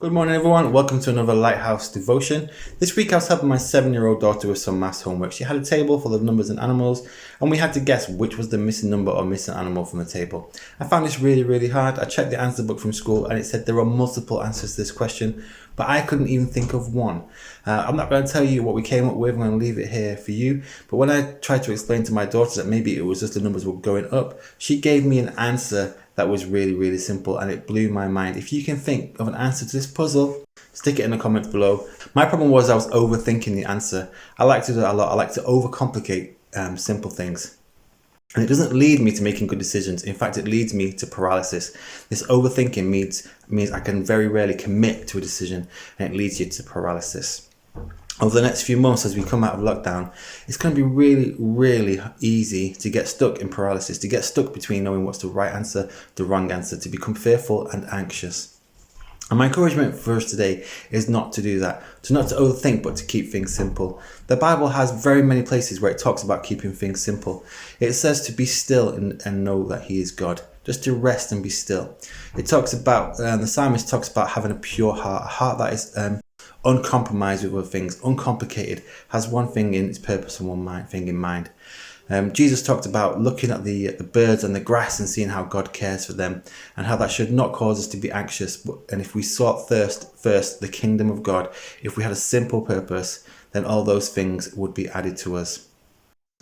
Good morning everyone, welcome to another Lighthouse devotion. This week I was helping my 7-year-old daughter with some maths homework. She had a table full of numbers and animals and we had to guess which was the missing number or missing animal from the table. I found this really hard. I checked the answer book from school and it said there are multiple answers to this question, but I couldn't even think of one. I'm not going to tell you what we came up with, I'm going to leave it here for you, but when I tried to explain to my daughter that maybe it was just the numbers were going up, she gave me an answer that was really simple and it blew my mind. If you can think of an answer to this puzzle, stick it in the comments below. My problem was I was overthinking the answer. I like to do that a lot. I like to overcomplicate simple things. And it doesn't lead me to making good decisions. In fact, it leads me to paralysis. This overthinking means I can very rarely commit to a decision and it leads you to paralysis. Over the next few months as we come out of lockdown, it's going to be really easy to get stuck in paralysis, to get stuck between knowing what's the right answer, the wrong answer, to become fearful and anxious. And my encouragement for us today is not to do that, not to overthink, but to keep things simple. The Bible has very many places where it talks about keeping things simple. It says to be still and know that He is God. Just to rest and be still. It talks about, the psalmist talks about having a pure heart, a heart that is uncompromised with other things, uncomplicated, has one thing in its purpose and one thing in mind. Jesus talked about looking at the birds and the grass and seeing how God cares for them and how that should not cause us to be anxious. And if we sought first the kingdom of God, if we had a simple purpose, then all those things would be added to us.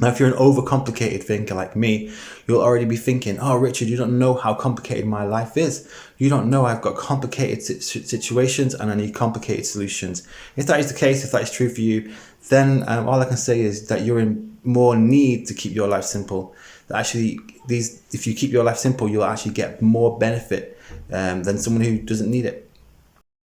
Now, if you're an overcomplicated thinker like me, you'll already be thinking, oh, Richard, you don't know how complicated my life is. You don't know I've got complicated situations and I need complicated solutions. If that is the case, if that is true for you, then all I can say is that you're in more need to keep your life simple. That actually, if you keep your life simple, you'll actually get more benefit than someone who doesn't need it.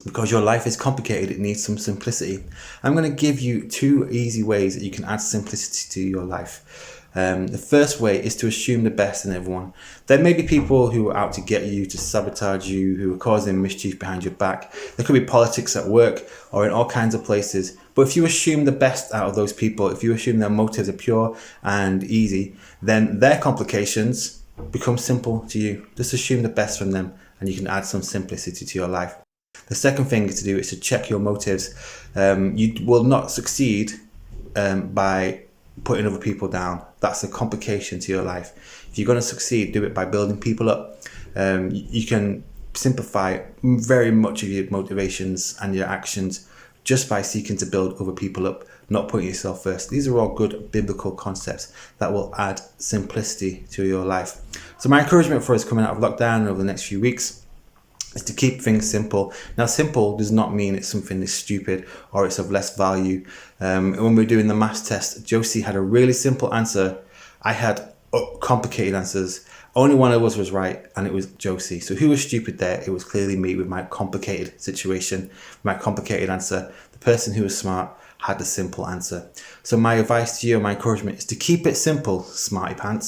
Because your life is complicated, it needs some simplicity. I'm going to give you 2 easy ways that you can add simplicity to your life. The first way is to assume the best in everyone. There may be people who are out to get you, to sabotage you, who are causing mischief behind your back. There could be politics at work or in all kinds of places. But if you assume the best out of those people, if you assume their motives are pure and easy, then their complications become simple to you. Just assume the best from them and you can add some simplicity to your life. The second thing to do is to check your motives. You will not succeed by putting other people down. That's a complication to your life. If you're going to succeed, do it by building people up. You can simplify very much of your motivations and your actions just by seeking to build other people up, not putting yourself first. These are all good biblical concepts that will add simplicity to your life. So my encouragement for us coming out of lockdown over the next few weeks is to keep things simple. Now, simple does not mean it's something that's stupid or it's of less value. When we were doing the maths test, Josie had a really simple answer. I had complicated answers. Only one of us was right, and it was Josie. So who was stupid there? It was clearly me with my complicated situation, my complicated answer. The person who was smart had the simple answer. So my advice to you, my encouragement is to keep it simple, smarty pants.